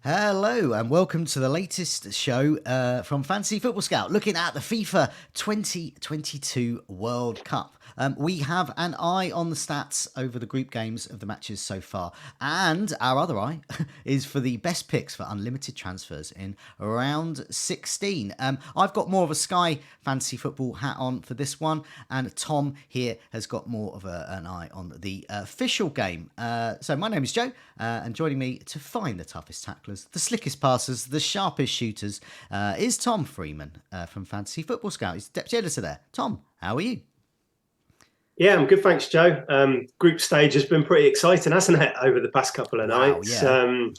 Hello and welcome to the latest show from Fantasy Football Scout, looking at the FIFA 2022 World Cup. We have an eye on the stats over the group games of the matches so far, and our other eye is for the best picks for unlimited transfers in round 16. I've got more of a Sky Fantasy Football hat on for this one, and Tom here has got more of an eye on the official game. So my name is Joe, and joining me to find the toughest tacklers, the slickest passers, the sharpest shooters, is Tom Freeman from Fantasy Football Scout. He's deputy editor there. Tom, how are you? Yeah, I'm good, thanks, Joe. Group stage has been pretty exciting, hasn't it, over the past couple of nights? Yeah.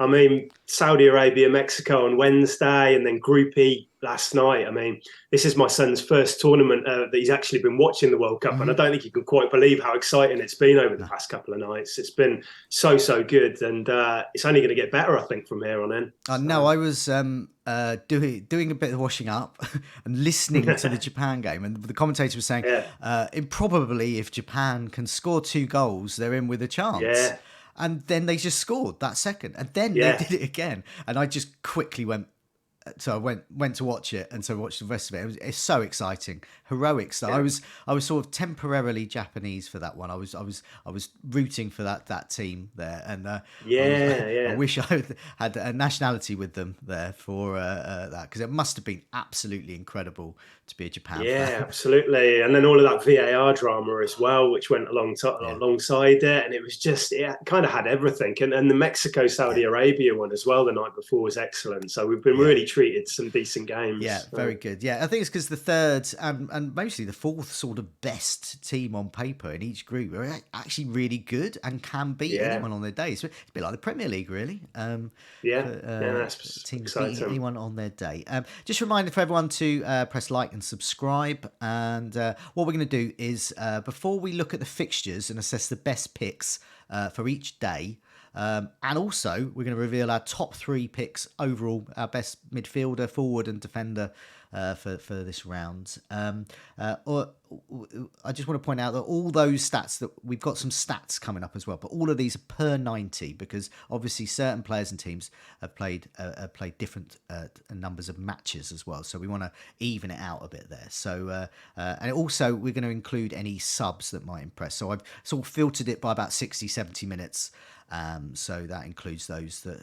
I mean, Saudi Arabia, Mexico on Wednesday, and then Group E last night. I mean, this is my son's first tournament that he's actually been watching the World Cup, and I don't think he can quite believe how exciting it's been over the past couple of nights. It's been so good, and it's only going to get better, I think, from here on in. No, I was doing a bit of washing up and listening to the Japan game, and the commentator was saying, improbably, if Japan can score 2 goals, they're in with a chance. Yeah. And then they just scored that second, and then they did it again, and I just quickly went. So I went to watch it, and so watched the rest of it. It's so exciting, heroic stuff. I was sort of temporarily Japanese for that one. I was rooting for that team there, and I wish I had a nationality with them there for that, because it must have been absolutely incredible to be a Japan fan. Yeah, absolutely. And then all of that VAR drama as well, which went alongside it. And it was just, it kind of had everything. And the Mexico Saudi Arabia one as well the night before was excellent. So we've been really treated some decent games. Yeah, very good. Yeah, I think it's because the third and mostly the fourth sort of best team on paper in each group are actually really good and can beat anyone on their day. It's a bit like the Premier League, really. That's teams exciting. beating anyone on their day. Just a reminder for everyone to press like and subscribe. And what we're going to do is, before we look at the fixtures and assess the best picks for each day, and also we're going to reveal our top 3 picks overall, our best midfielder, forward and defender for this round. I just want to point out that all those stats, that we've got some stats coming up as well, but all of these are per 90, because obviously certain players and teams have played different numbers of matches as well. So we want to even it out a bit there. So and also we're going to include any subs that might impress. So I've sort of filtered it by about 60, 70 minutes. So that includes those that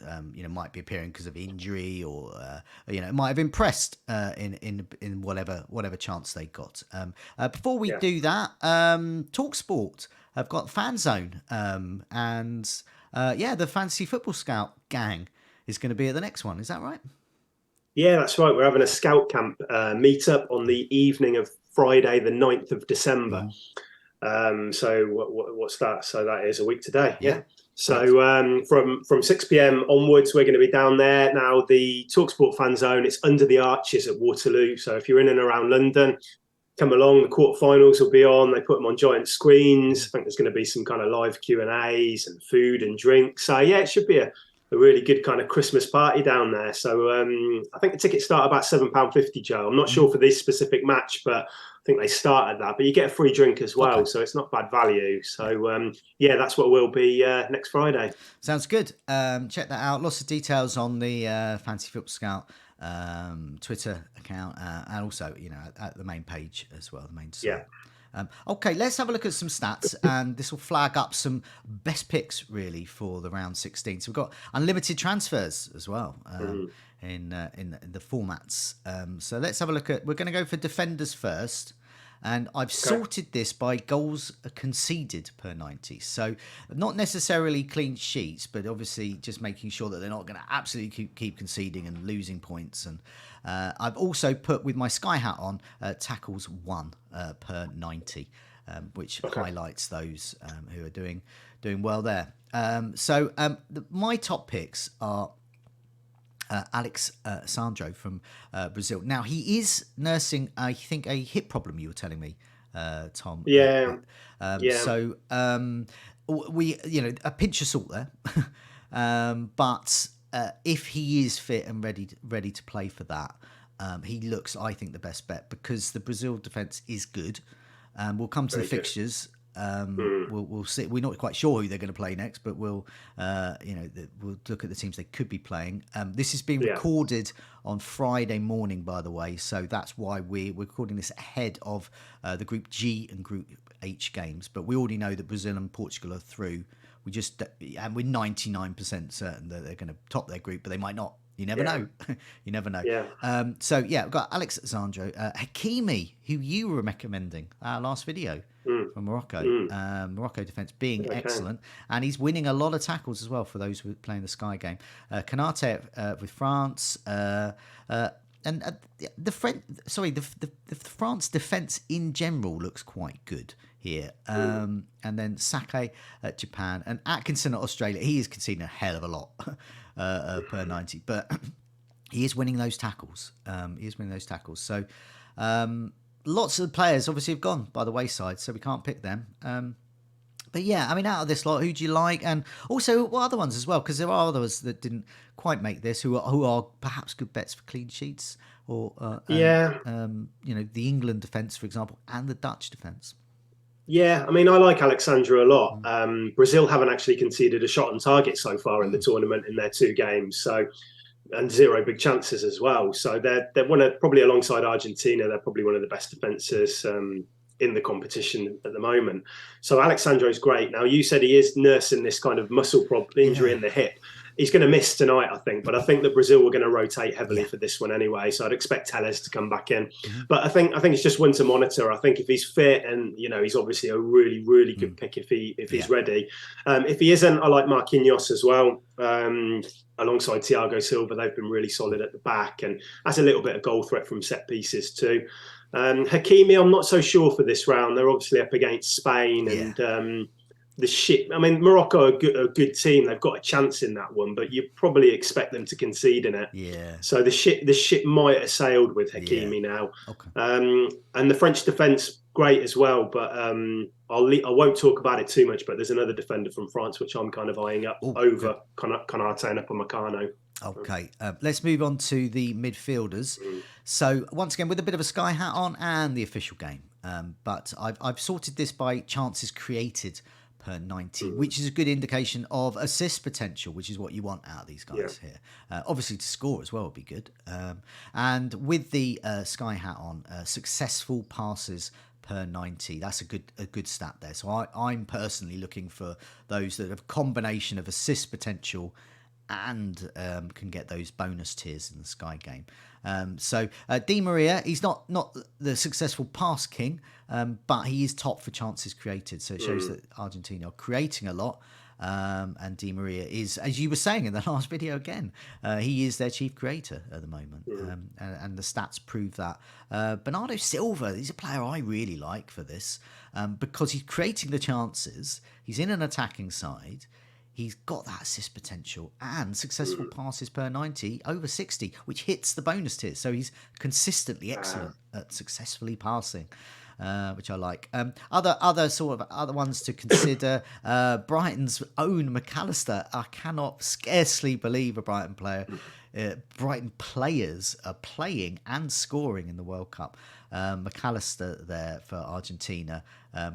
might be appearing because of injury, or might have impressed in whatever chance they got. Before we do that, TalkSport have got Fan Zone, and the Fantasy Football Scout gang is going to be at the next one. Is that right? Yeah, that's right. We're having a scout camp meetup on the evening of Friday, the 9th of December. So what's that? So that is a week today. Yeah. So from 6 p.m. onwards, we're going to be down there. Now, the TalkSport Fan Zone, it's under the arches at Waterloo. So if you're in and around London, come along. The quarterfinals will be on. They put them on giant screens. I think there's going to be some kind of live Q&As and food and drinks. So yeah, it should be a really good kind of Christmas party down there. So I think the tickets start about £7.50, Joe. I'm not sure for this specific match, but I think they start at that. But you get a free drink as well, so it's not bad value. So that's what we'll be next Friday. Sounds good. Check that out. Lots of details on the Fantasy Football Scout Twitter account, and also at the main page as well, the main site. Okay, let's have a look at some stats, and this will flag up some best picks really for the round 16. So we've got unlimited transfers as well in the formats. So let's have a look at. We're going to go for defenders first, and I've sorted this by goals conceded per 90. So not necessarily clean sheets, but obviously just making sure that they're not going to absolutely keep conceding and losing points. And I've also put, with my Sky hat on, tackles won per 90, which highlights those who are doing well there. My top picks are Alex Sandro from Brazil. Now, he is nursing, I think, a hip problem, you were telling me, Tom. So we, a pinch of salt there. But if he is fit and ready to play for that, he looks, I think, the best bet, because the Brazil defence is good. We'll come to the fixtures. We'll see. We're not quite sure who they're going to play next, but we'll look at the teams they could be playing. This is being recorded on Friday morning, by the way, so that's why we're recording this ahead of the Group G and Group H games. But we already know that Brazil and Portugal are through. And we're 99% certain that they're going to top their group, but they might not. You never know. You never know. Yeah. We've got Alexandro Hakimi, who you were recommending our last video from Morocco. Morocco defence being excellent, and he's winning a lot of tackles as well for those who are playing the Sky game. Kanate with France. And the France defence in general looks quite good here. And then Sake at Japan and Atkinson at Australia. He is conceding a hell of a lot per 90, but he is winning those tackles. So lots of players obviously have gone by the wayside, so we can't pick them. But yeah, I mean, out of this lot, who do you like? And also, what other ones as well? Because there are others that didn't quite make this, who are perhaps good bets for clean sheets, or the England defence, for example, and the Dutch defence. Yeah, I mean, I like Alexandra a lot. Brazil haven't actually conceded a shot on target so far in the tournament in their 2 games, and 0 big chances as well. So they're probably alongside Argentina, they're probably one of the best defences in the competition at the moment. So Alexandro is great. Now, you said he is nursing this kind of muscle injury in the hip. He's going to miss tonight, I think, but I think that Brazil were going to rotate heavily for this one anyway. So I'd expect Telles to come back in. But I think it's just one to monitor. I think if he's fit, and he's obviously a really, really good pick if he's ready. If he isn't, I like Marquinhos as well. Alongside Thiago Silva, they've been really solid at the back, and has a little bit of goal threat from set pieces too. Hakimi, I'm not so sure for this round. They're obviously up against Spain and Morocco are a good team. They've got a chance in that one, but you probably expect them to concede in it. Yeah. So the ship might have sailed with Hakimi now. Okay. And the French defence, great as well, but I won't talk about it too much. But there's another defender from France which I'm kind of eyeing up over Konate and Upamecano. Okay, let's move on to the midfielders. So once again, with a bit of a Sky hat on and the official game, but I've sorted this by chances created per 90, which is a good indication of assist potential, which is what you want out of these guys here. Obviously, to score as well would be good. And with the Sky hat on, successful passes per 90, that's a good stat there. So I'm personally looking for those that have a combination of assist potential and can get those bonus tiers in the Sky game. So Di Maria, he's not the successful pass king, but he is top for chances created. So it shows that Argentina are creating a lot. And Di Maria is, as you were saying in the last video again, he is their chief creator at the moment. And the stats prove that. Bernardo Silva, he's a player I really like for this because he's creating the chances. He's in an attacking side. He's got that assist potential and successful passes per 90 over 60, which hits the bonus tier. So he's consistently excellent at successfully passing, which I like. Other ones to consider. Brighton's own McAllister. I cannot scarcely believe a Brighton player. Brighton players are playing and scoring in the World Cup. McAllister there for Argentina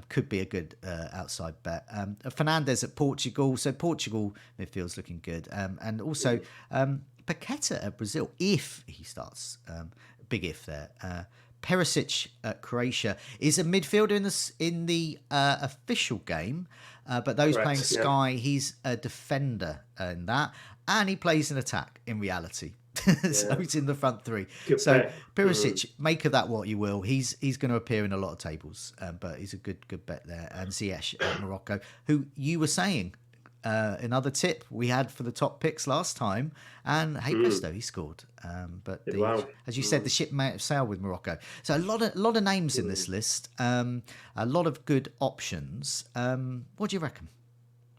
could be a good outside bet. Fernandes at Portugal, so Portugal midfield's looking good, and also Paqueta at Brazil if he starts. Big if there. Perisic at Croatia is a midfielder in the official game, but those playing Sky, he's a defender in that, and he plays in attack in reality. So he's in the front 3. Good so Perisic, make of that what you will. He's going to appear in a lot of tables, but he's a good bet there. And Ziyech at Morocco, who you were saying, another tip we had for the top picks last time, and hey presto, he scored. But as you said, the ship may have sailed with Morocco. So a lot of names in this list, a lot of good options. What do you reckon,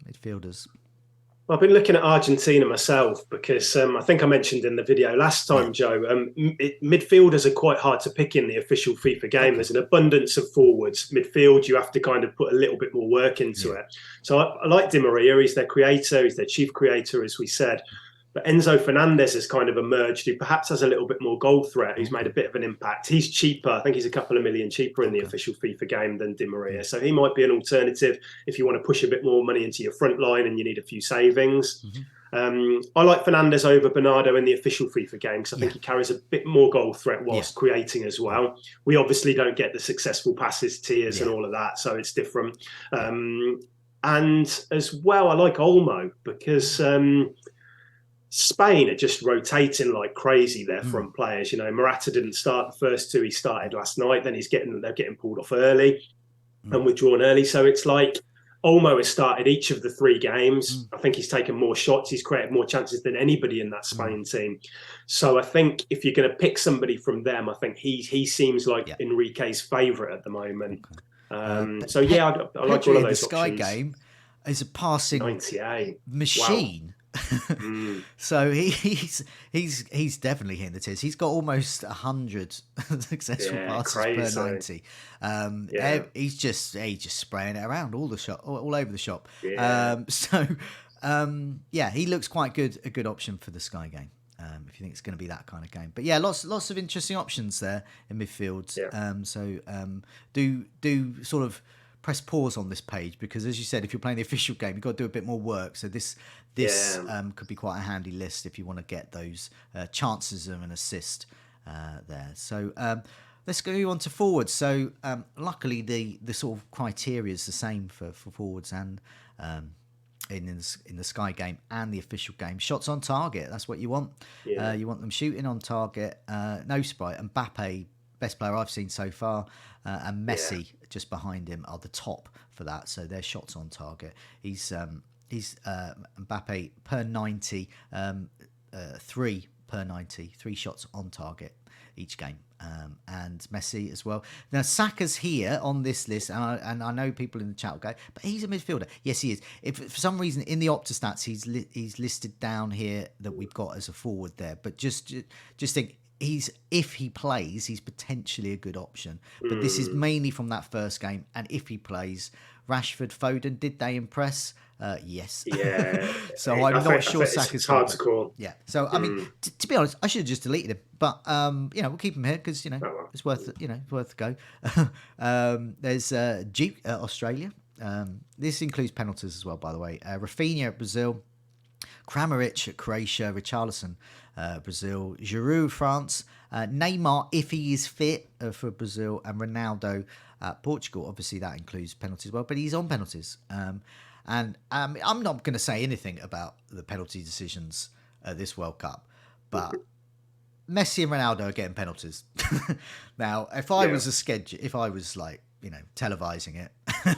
midfielders? I've been looking at Argentina myself because I think I mentioned in the video last time, Joe, midfielders are quite hard to pick in the official FIFA game. There's an abundance of forwards. Midfield, you have to kind of put a little bit more work into it. So I like Di Maria. He's their creator. He's their chief creator, as we said. But Enzo Fernandez has kind of emerged, who perhaps has a little bit more goal threat, who's made a bit of an impact. He's cheaper. I think he's a couple of million cheaper in the official FIFA game than Di Maria. So he might be an alternative if you want to push a bit more money into your front line and you need a few savings. I like Fernandez over Bernardo in the official FIFA game because I think he carries a bit more goal threat whilst creating as well. We obviously don't get the successful passes tiers and all of that, so it's different. And as well, I like Olmo because Spain are just rotating like crazy, their front players. You know, Morata didn't start the first two. He started last night. Then they're getting pulled off early and withdrawn early. So it's like Olmo has started each of the 3 games. I think he's taken more shots. He's created more chances than anybody in that Spain team. So I think if you're going to pick somebody from them, I think he seems like Enrique's favourite at the moment. So yeah, I like all of those the Sky options. Game is a passing 98 machine. Wow. So he's definitely hitting the tiers. He's got almost 100 successful passes per 90. He's just spraying it around all over the shop. He looks quite good, a good option for the Sky Game. If you think it's going to be that kind of game. But yeah, lots of interesting options there in midfield. Do sort of press pause on this page, because as you said, if you're playing the official game, you've got to do a bit more work. So this could be quite a handy list if you want to get those chances of an assist there. So let's go on to forwards. So luckily the sort of criteria is the same for forwards and in the Sky Game and the official game. Shots on target, that's what you want. You want them shooting on target. No surprise, Mbappe, best player I've seen so far, and Messi just behind him are the top for that. So their shots on target. He's Mbappe per 90, 3 per 90, 3 shots on target each game. And Messi as well. Now Saka's here on this list, and I know people in the chat will go, but he's a midfielder. Yes, he is. If for some reason in the Opta stats he's listed down here that we've got as a forward there, but just think if he plays, he's potentially a good option. But this is mainly from that first game, and if he plays, Rashford, Foden, did they impress? Yes. Yeah. So I'm not sure Saka's. It's hard to call. Yeah. So I mean, to be honest, I should have just deleted him, but we'll keep him here because it's worth a go. There's Duke Australia. This includes penalties as well, by the way. Rafinha at Brazil, Kramaric at Croatia, Richarlison Brazil, Giroud France, Neymar if he is fit for Brazil, and Ronaldo at Portugal. Obviously that includes penalties as well, but he's on penalties. And I'm not going to say anything about the penalty decisions this World Cup, but Messi and Ronaldo are getting penalties. Now, if I was televising it,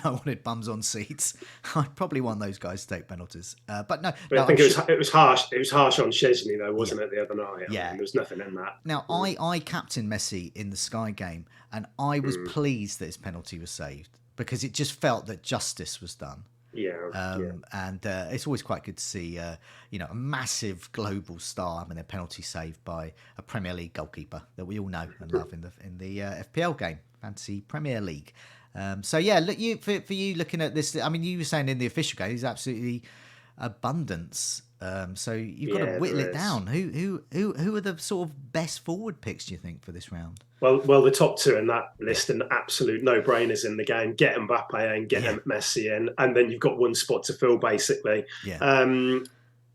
I wanted bums on seats, I'd probably want those guys to take penalties. But no, I think it was harsh. It was harsh on Szczesny though, wasn't it, the other night? I mean, there was nothing in that. Now, I captained Messi in the Sky Game, and I was pleased that his penalty was saved because it just felt that justice was done. And it's always quite good to see a massive global star having a penalty saved by a Premier League goalkeeper that we all know and love in the FPL game, Fantasy Premier League. Look, for you looking at this, I mean, you were saying in the official game, there's absolutely abundance. So you've got to whittle it down. Who are the sort of best forward picks, do you think, for this round? Well, the top two in that list and absolute no-brainers in the game. Get Mbappe in, get Messi in, and then you've got one spot to fill, basically.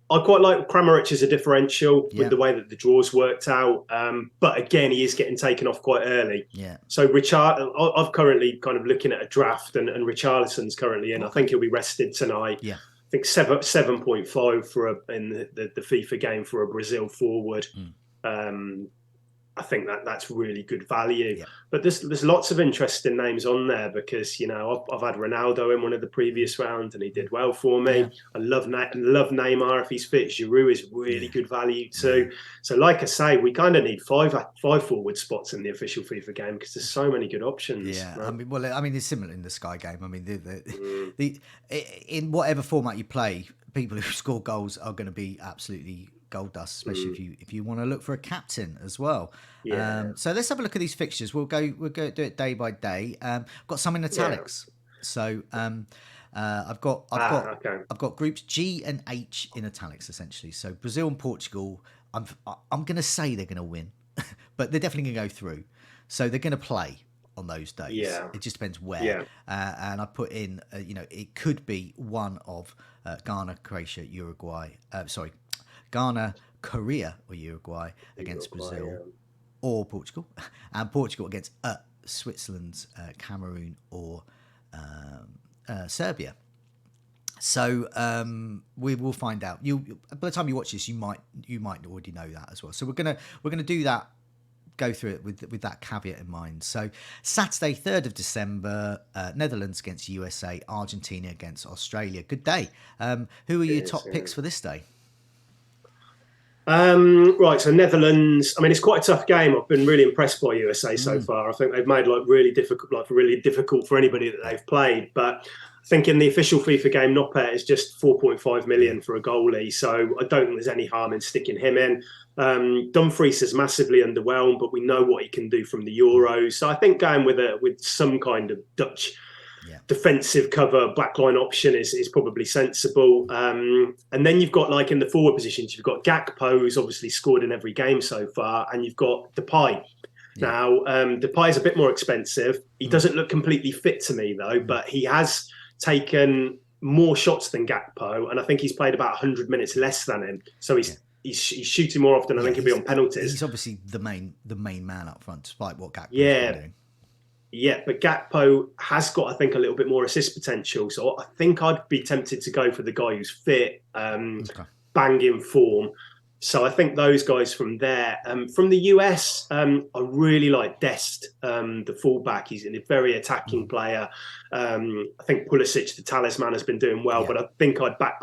I quite like Kramaric as a differential with the way that the draws worked out. But again, he is getting taken off quite early. So I've currently kind of looking at a draft, and Richarlison's currently in. I think he'll be rested tonight. I think 7.5 in the FIFA game for a Brazil forward. I think that's really good value. But there's lots of interesting names on there because I've had Ronaldo in one of the previous rounds and he did well for me. I love Neymar if he's fit. Giroud is really good value too. So like I say, we kind of need five forward spots in the official FIFA game because there's so many good options. Right? I mean, it's similar in the Sky Game. I mean, the in whatever format you play, people who score goals are going to be absolutely gold dust, especially if you want to look for a captain as well. So let's have a look at these fixtures. We'll go do it day by day. Got some in italics. So I've got groups G and H in italics essentially. So Brazil and Portugal. I'm going to say they're going to win, but they're definitely going to go through. So they're going to play on those days. Yeah. It just depends where. Yeah. And I put in, it could be one of Ghana, Croatia, Uruguay. Ghana, Korea or Uruguay against Brazil or Portugal, and Portugal against Switzerland, Cameroon or Serbia. So we will find out. By the time you watch this, you might already know that as well. So we're gonna do that. Go through it with that caveat in mind. So Saturday, 3rd of December, Netherlands against USA, Argentina against Australia. Good day. Who are your top picks for this day? Right, so Netherlands. I mean, it's quite a tough game. I've been really impressed by USA so far. I think they've made really difficult for anybody that they've played. But I think in the official FIFA game, Noppet is just 4.5 million for a goalie. So I don't think there's any harm in sticking him in. Dumfries is massively underwhelmed, but we know what he can do from the Euros. So I think going with some kind of Dutch defensive cover backline option is probably sensible. And then you've got, like, in the forward positions, you've got Gakpo, who's obviously scored in every game so far, and you've got Depay. Now, Depay is a bit more expensive. He doesn't look completely fit to me, though, but he has taken more shots than Gakpo, and I think he's played about 100 minutes less than him. So he's shooting more often. I think he'll be on penalties. He's obviously the main man up front, despite what Gakpo's been doing. Yeah, but Gakpo has got, I think, a little bit more assist potential. So I think I'd be tempted to go for the guy who's fit, banging form. So I think those guys from there. From the US, I really like Dest, the fullback. He's a very attacking player. I think Pulisic, the talisman, has been doing well, but I think I'd back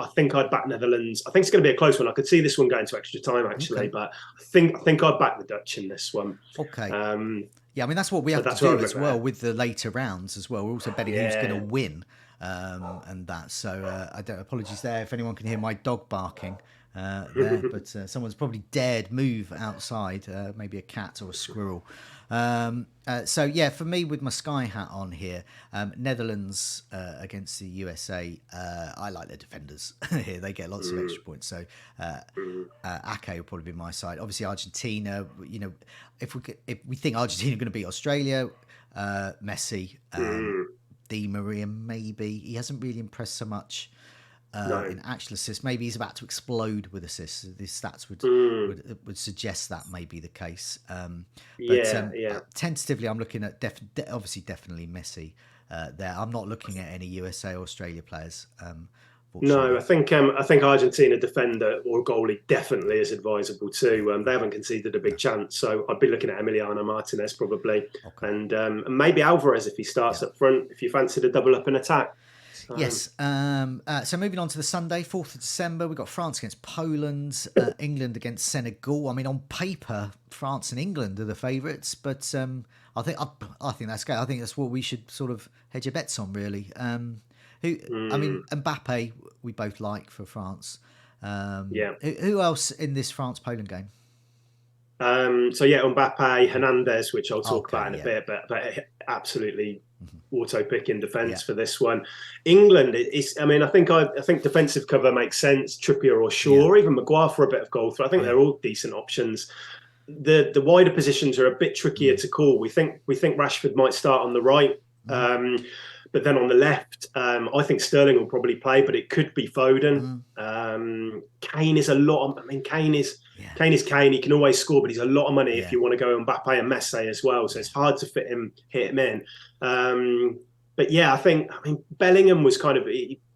Netherlands. I think it's going to be a close one. I could see this one going to extra time actually, but I think I'd back the Dutch in this one. Okay. Yeah, I mean, that's what we have to do as well with the later rounds as well. We're also betting who's going to win and that. So apologies there if anyone can hear my dog barking there, but someone's probably dared move outside, maybe a cat or a squirrel. So yeah, for me with my Sky hat on here, Netherlands against the USA, I like their defenders here. They get lots of extra points. So Ake will probably be my side. Obviously Argentina, if we think Argentina are going to beat Australia, Messi, Di Maria maybe. He hasn't really impressed so much in actual assists. Maybe he's about to explode with assists. The stats would suggest that may be the case. Tentatively, I'm looking at definitely Messi there. I'm not looking at any USA or Australia players. No, I think Argentina defender or goalie definitely is advisable too. They haven't conceded a big chance, so I'd be looking at Emiliano Martinez probably, and maybe Alvarez if he starts up front. If you fancy the double up in attack. Yes. So moving on to the Sunday, 4th of December, we've got France against Poland, England against Senegal. I mean, on paper, France and England are the favourites, but I think that's good. I think that's what we should sort of hedge our bets on, really. I mean, Mbappe, we both like for France. Who else in this France-Poland game? Mbappe, Hernandez, which I'll talk about in a bit, but absolutely auto pick in defence for this one. England, I think defensive cover makes sense. Trippier or Shaw, or even Maguire for a bit of goal threat. I think they're all decent options. The wider positions are a bit trickier to call. We think Rashford might start on the right. But then on the left, I think Sterling will probably play, but it could be Foden. Kane is a lot. Kane is Kane. He can always score, but he's a lot of money if you want to go Mbappe and Messi as well. So it's hard to hit him in. But yeah, Bellingham was kind of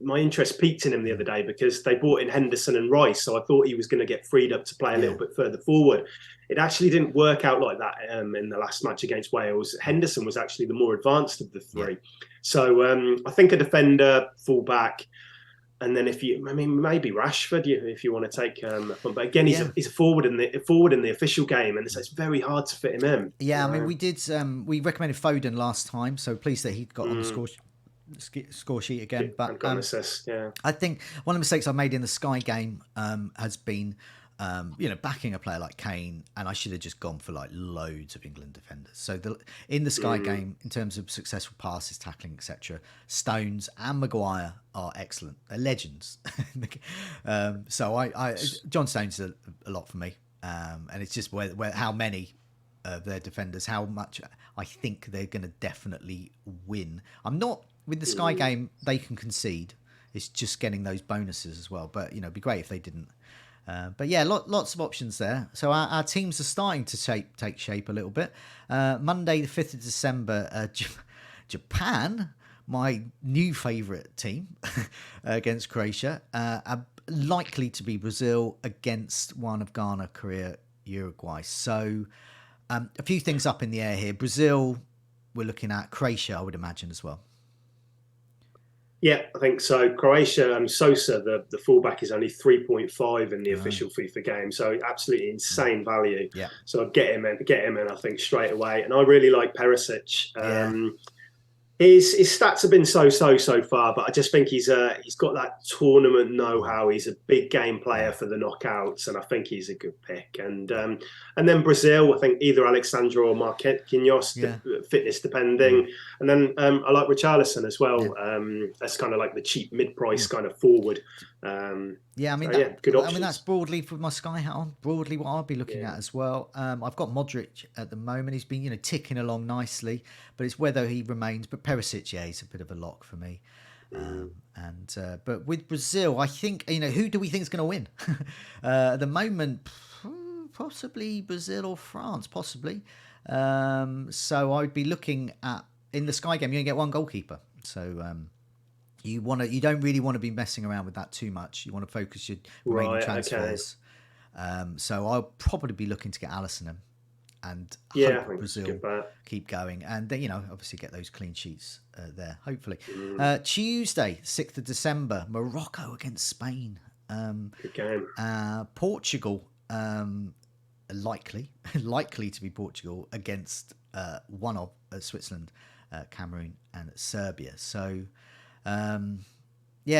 my interest peaked in him the other day because they brought in Henderson and Rice, so I thought he was going to get freed up to play a little bit further forward. It actually didn't work out like that in the last match against Wales. Henderson was actually the more advanced of the three. So I think a defender, fullback, and then maybe Rashford if you want to take but again he's a forward in the official game, and so it's very hard to fit him in. Yeah, I mean we recommended Foden last time, so pleased that he got on the score sheet again. But assist, I think one of the mistakes I made in the Sky game has been backing a player like Kane, and I should have just gone for like loads of England defenders. So in the Sky game, in terms of successful passes, tackling, etc., Stones and Maguire are excellent. They're legends. So John Stones is a lot for me, and it's just where how many of their defenders, how much I think they're going to definitely win. I'm not with the Sky game; they can concede. It's just getting those bonuses as well. But it'd be great if they didn't. But yeah, lots of options there. So our teams are starting to take shape a little bit. Monday, the 5th of December, Japan, my new favourite team, against Croatia, are likely to be Brazil against one of Ghana, Korea, Uruguay. So a few things up in the air here. Brazil, we're looking at. Croatia, I would imagine, as well. Yeah, I think so. Croatia, Sosa, the fullback, is only 3.5 in the official FIFA game, so absolutely insane value. Yeah. So I'd get him in, I think, straight away. And I really like Perisic. His stats have been so far, but I just think he's got that tournament know-how. He's a big game player for the knockouts, and I think he's a good pick. And then Brazil, I think either Alexandra or Marquinhos, fitness depending. And then I like Richarlison as well. That's kind of like the cheap mid-price kind of forward. Good options. I mean, that's broadly, for my Sky hat on, broadly what I'll be looking at as well. I've got Modric at the moment. He's been, ticking along nicely, but it's whether he remains. But Perisic, he's a bit of a lock for me. But with Brazil, I think, who do we think is going to win? At the moment, possibly Brazil or France, possibly. So I'd be looking at, in the Sky game, you're going to get one goalkeeper. So you don't really want to be messing around with that too much. You want to focus your remaining transfers. Okay. So I'll probably be looking to get Alisson in, and hope Brazil keep going, and then obviously get those clean sheets there. Hopefully, Tuesday, 6th of December, Morocco against Spain. Good game. Portugal, likely to be Portugal against one of Switzerland, Cameroon, and Serbia. So.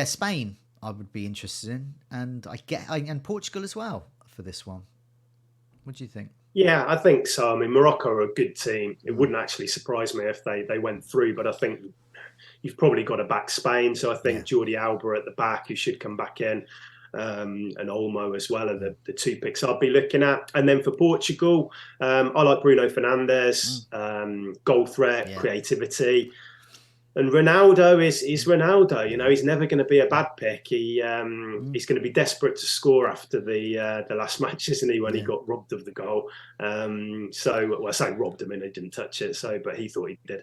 Spain I would be interested in, and and Portugal as well for this one. What do you think? Yeah, I think so. I mean, Morocco are a good team. It wouldn't actually surprise me if they went through, but I think you've probably got to back Spain. So I think Jordi Alba at the back, who should come back in, and Olmo as well are the two picks I'd be looking at. And then for Portugal, I like Bruno Fernandes, goal threat, creativity. And Ronaldo is Ronaldo. He's never going to be a bad pick. He's going to be desperate to score after the last match, isn't he? When he got robbed of the goal. I say robbed. I mean, he didn't touch it. But he thought he did.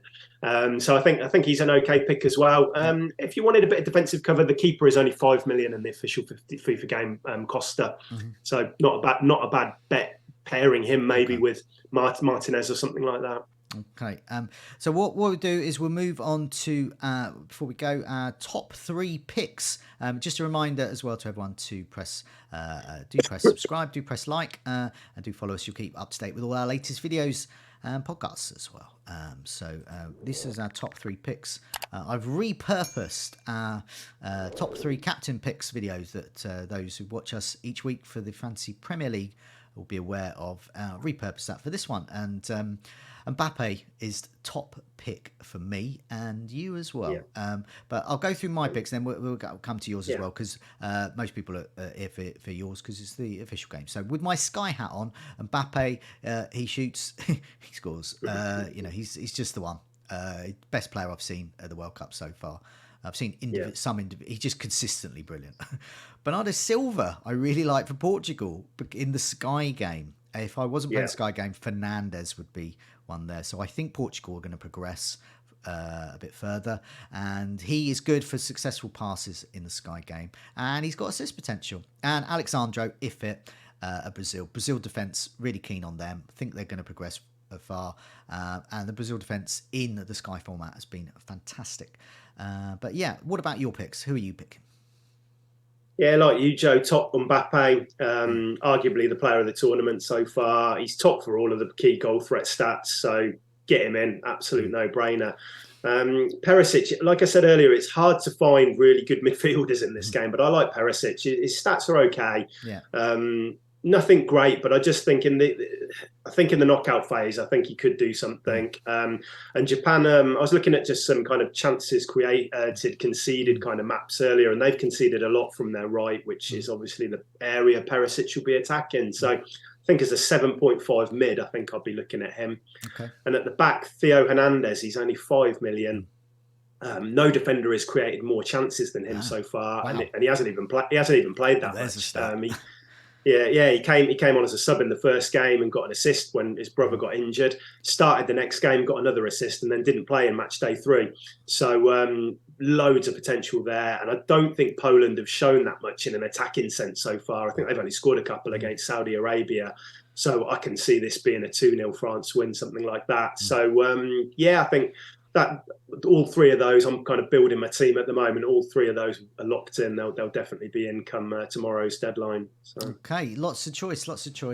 So I think he's an okay pick as well. If you wanted a bit of defensive cover, the keeper is only 5 million in the official FIFA game, Costa. So not a bad bet pairing him maybe with Martinez or something like that. Okay, so what we'll do is we'll move on to, before we go, top 3 picks. Just a reminder as well to everyone to press subscribe, do press like, and do follow us. You'll keep up to date with all our latest videos and podcasts as well. So this is our top 3 picks. I've repurposed our top 3 captain picks videos that those who watch us each week for the Fantasy Premier League will be aware of. Repurpose that for this one, and Mbappe is top pick for me and you as well. But I'll go through my picks, then we'll come to yours as well, because most people are here for yours because it's the official game. So with my Sky hat on, Mbappe, he shoots, he scores. He's just the one. Best player I've seen at the World Cup so far. I've seen he's just consistently brilliant. Bernardo Silva, I really like for Portugal in the Sky game. If I wasn't playing Sky game, Fernandes would be one there. So I think Portugal are going to progress a bit further. And he is good for successful passes in the Sky game. And he's got assist potential. And Alexandro, if fit, Brazil. Brazil defence, really keen on them. I think they're going to progress far. And the Brazil defence in the Sky format has been fantastic. But what about your picks? Who are you picking? Yeah, like you, Joe, top Mbappe, arguably the player of the tournament so far. He's top for all of the key goal threat stats, so get him in, absolute no-brainer. Perisic, like I said earlier, it's hard to find really good midfielders in this game, but I like Perisic. His stats are okay. nothing great, but I just think in the knockout phase, I think he could do something. And Japan, I was looking at just some kind of chances created, conceded kind of maps earlier, and they've conceded a lot from their right, which is obviously the area Perisic will be attacking. So I think as a 7.5 mid, I think I'll be looking at him. Okay. And at the back, Theo Hernandez, he's only 5 million. No defender has created more chances than him so far, and he hasn't even played that much. He came on as a sub in the first game and got an assist when his brother got injured. Started the next game, got another assist, and then didn't play in match day 3. So loads of potential there. And I don't think Poland have shown that much in an attacking sense so far. I think they've only scored a couple against Saudi Arabia. So I can see this being a 2-0 France win, something like that. So I think that all 3 of those, I'm kind of building my team at the moment. All 3 of those are locked in. They'll definitely be in come tomorrow's deadline. So. Okay, lots of choice. Let's hope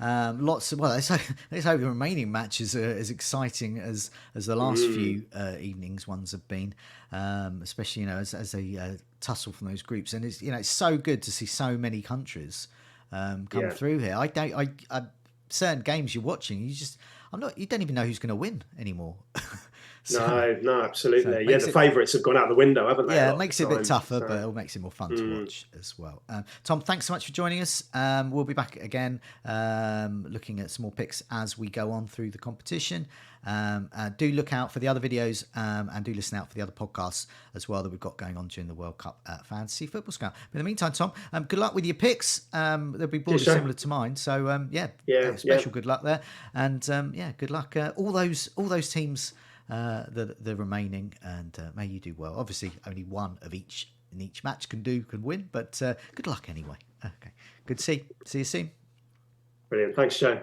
the remaining matches are as exciting as the last few evenings ones have been, especially as they tussle from those groups. And it's so good to see so many countries come through here. I certain games you're watching, you don't even know who's going to win anymore. No, absolutely. The favourites have gone out the window, haven't they? Yeah, it makes it a bit tougher, but it makes it more fun to watch as well. Tom, thanks so much for joining us. We'll be back again looking at some more picks as we go on through the competition. Do look out for the other videos and do listen out for the other podcasts as well that we've got going on during the World Cup Fantasy Football Scout. But in the meantime, Tom, good luck with your picks. They'll be broadly similar to mine. So, special good luck there. And, good luck. All those teams the remaining, and may you do well. Obviously only one of each in each match can win, but good luck anyway. Okay, good to see you soon. Brilliant. Thanks, Joe.